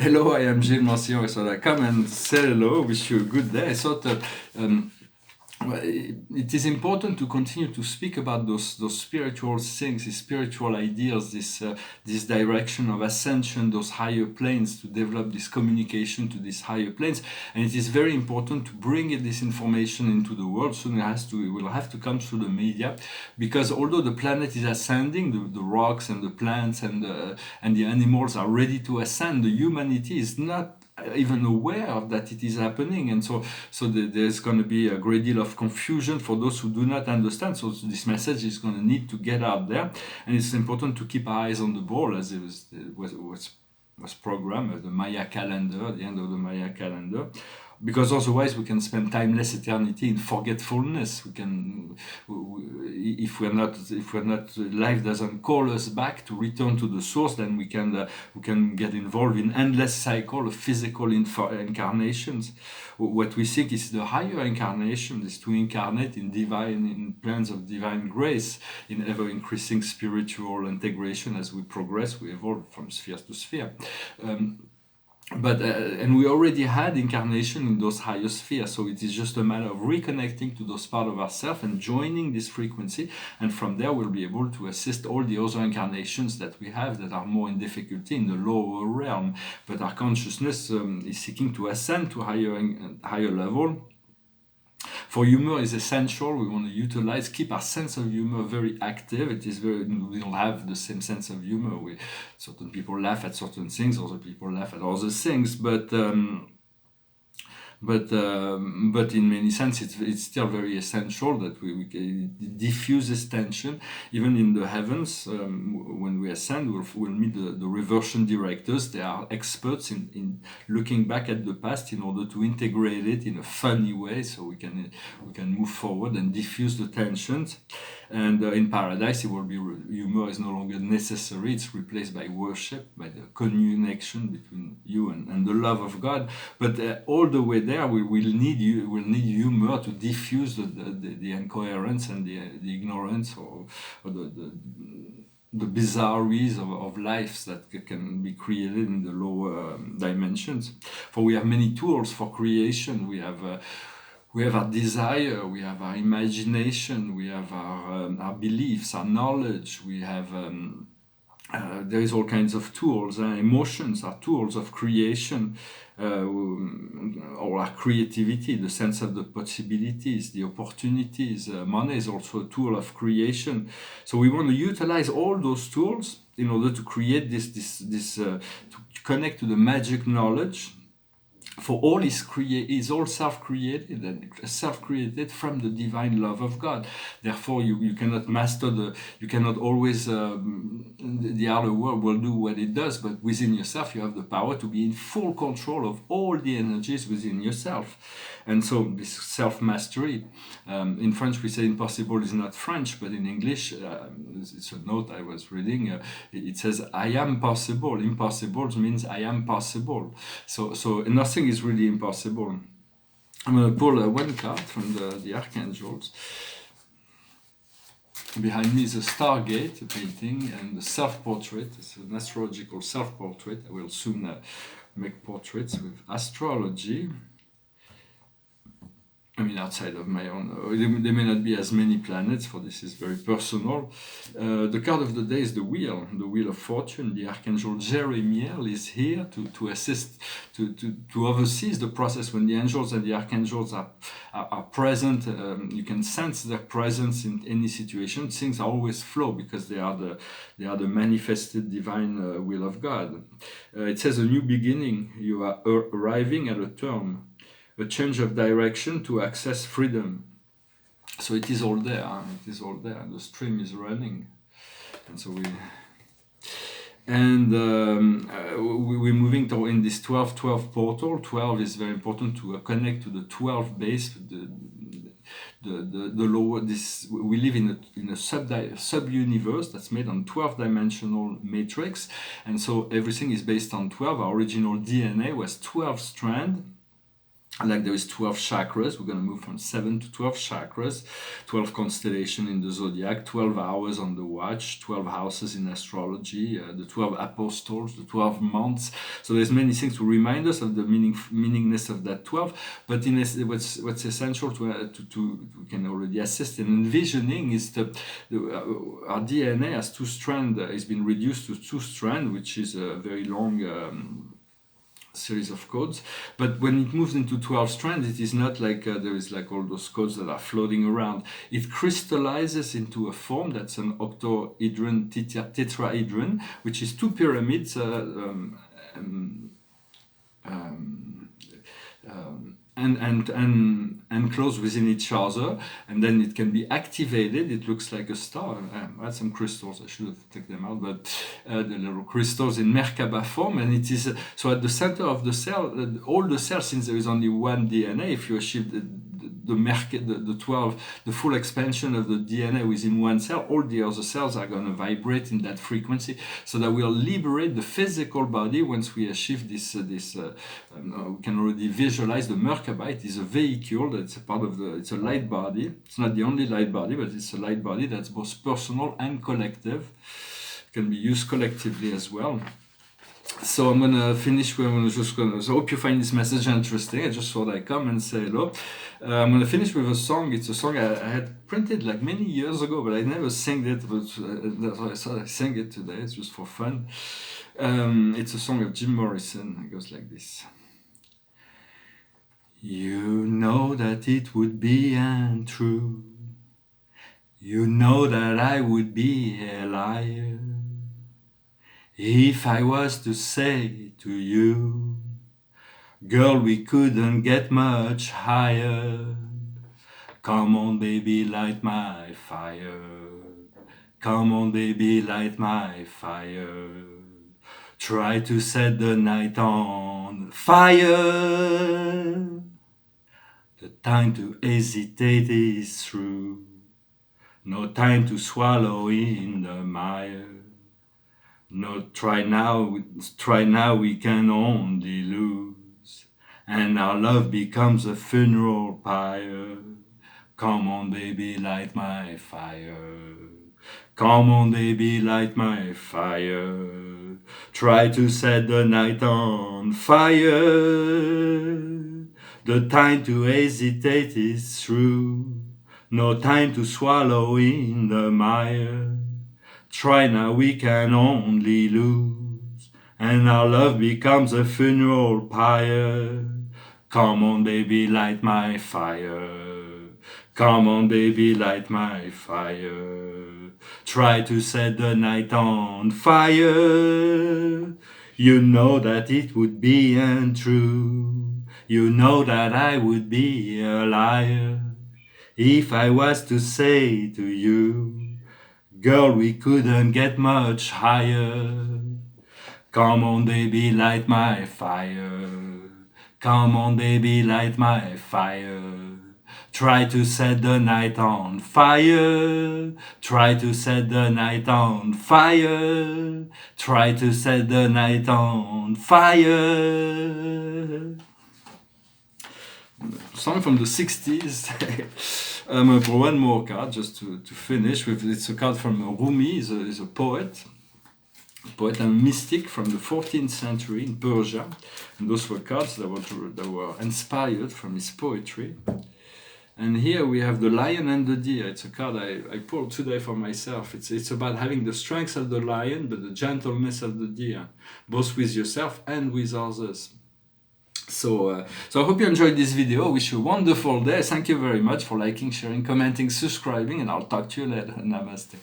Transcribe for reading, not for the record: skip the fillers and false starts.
Hello, I am Gillesmansillon. So I come and say hello, wish you a good day. I thought that it is important to continue to speak about those spiritual things, these spiritual ideas, this direction of ascension, those higher planes, to develop this communication to these higher planes. And it is very important to bring this information into the world. Soon it will have to come through the media, because although the planet is ascending, the rocks and the plants and the animals are ready to ascend, the humanity is not even aware that it is happening, and there's going to be a great deal of confusion for those who do not understand. So this message is going to need to get out there, and it's important to keep our eyes on the ball, as it was programmed at the Maya calendar, at the end of the Maya calendar, because otherwise we can spend timeless eternity in forgetfulness. If we're not, life doesn't call us back to return to the source, then we can get involved in endless cycle of physical incarnations. What we seek is the higher incarnation, is to incarnate in plans of divine grace, in ever increasing spiritual integration. As we progress, we evolve from sphere to sphere. And we already had incarnation in those higher spheres, so it is just a matter of reconnecting to those parts of ourselves and joining this frequency, and from there we'll be able to assist all the other incarnations that we have that are more in difficulty in the lower realm. But our consciousness is seeking to ascend to higher level. For humor is essential. We want to keep our sense of humor very active. We don't have the same sense of humor. Certain people laugh at certain things, other people laugh at other things, but in many sense, it's still very essential that we diffuse this tension. Even in the heavens, when we ascend, we'll meet the reversion directors. They are experts in looking back at the past in order to integrate it in a funny way, so we can move forward and diffuse the tensions. And in paradise, it will be humor is no longer necessary. It's replaced by worship, by the connection between you and the love of God. But all the way there, we'll need humor to diffuse the incoherence and the ignorance, or the bizarreries of lives that can be created in the lower dimensions. For we have many tools for creation. We have our desire, we have our imagination, we have our beliefs, our knowledge. We have there is all kinds of tools. Emotions are tools of creation, or our creativity, the sense of the possibilities, the opportunities. Money is also a tool of creation. So we want to utilize all those tools in order to create to connect to the magic knowledge. For all is all self-created, and self-created from the divine love of God. Therefore, you cannot you cannot always, the outer world will do what it does, but within yourself you have the power to be in full control of all the energies within yourself. And so this self-mastery, in French we say impossible is not French, but in English, it's a note I was reading, it says I am possible. Impossible means I am possible. So nothing is really impossible. I'm going to pull one card from the archangels. Behind me is a Stargate painting and the self-portrait. It's an astrological self-portrait. I will soon make portraits with astrology. I mean, outside of my own, there may not be as many planets, for this is very personal. The card of the day is the Wheel of Fortune. The Archangel Jeremiel is here to assist, to oversee the process. When the angels and the archangels are present, you can sense their presence in any situation. Things always flow because they are the manifested divine will of God. It says a new beginning. You are arriving at a term. A change of direction to access freedom. So it is all there. It is all there. The stream is running, and so we're moving in this 12-12 portal. 12 is very important to connect to the 12 base. The lower, we live in a sub universe that's made on 12-dimensional matrix, and so everything is based on 12. Our original DNA was 12 strand. Like there is 12 chakras, we're going to move from 7 to 12 chakras, 12 constellations in the zodiac, 12 hours on the watch, 12 houses in astrology, the 12 apostles, the 12 months. So there's many things to remind us of the meaningness of that 12. But what's essential to we can already assist in envisioning is our DNA has two strands, has been reduced to two strands, which is a very long series of codes. But when it moves into 12 strands, it is not like there is like all those codes that are floating around. It crystallizes into a form that's an octohedron, tetrahedron, which is two pyramids and close within each other, and then it can be activated. It looks like a star. I had some crystals, I should have taken them out, but the little crystals in Merkabha form, and it is so at the center of the cell, all the cells, since there is only one DNA, if you achieve the 12, the full expansion of the DNA within one cell, all the other cells are going to vibrate in that frequency, so that we'll liberate the physical body once we achieve this. We can already visualize the Merkabha. It is a vehicle that's a part of it's a light body. It's not the only light body, but it's a light body that's both personal and collective. It can be used collectively as well. So I'm gonna finish with, so I hope you find this message interesting. I just thought I'd come and say hello. I'm gonna finish with a song. It's a song I had printed like many years ago, but I never sang it, but I thought I sang it today. It's just for fun. It's a song of Jim Morrison. It goes like this. You know that it would be untrue. You know that I would be a liar if I was to say to you, girl, we couldn't get much higher. Come on, baby, light my fire. Come on, baby, light my fire. Try to set the night on fire. The time to hesitate is through. No time to swallow in the mire. No, try now, we can only lose. And our love becomes a funeral pyre. Come on, baby, light my fire. Come on, baby, light my fire. Try to set the night on fire. The time to hesitate is through. No time to swallow in the mire. Try now, we can only lose. And our love becomes a funeral pyre. Come on, baby, light my fire. Come on, baby, light my fire. Try to set the night on fire. You know that it would be untrue. You know that I would be a liar if I was to say to you, girl, we couldn't get much higher. Come on, baby, light my fire. Come on, baby, light my fire. Try to set the night on fire. Try to set the night on fire. Try to set the night on fire. Song from the 60s. I'm going to pull one more card just to finish with. It's a card from Rumi. He's a poet and mystic from the 14th century in Persia. And those were cards that were inspired from his poetry. And here we have the lion and the deer. It's a card I pulled today for myself. It's about having the strength of the lion, but the gentleness of the deer, both with yourself and with others. So I hope you enjoyed this video. I wish you a wonderful day. Thank you very much for liking, sharing, commenting, subscribing, and I'll talk to you later. Namaste.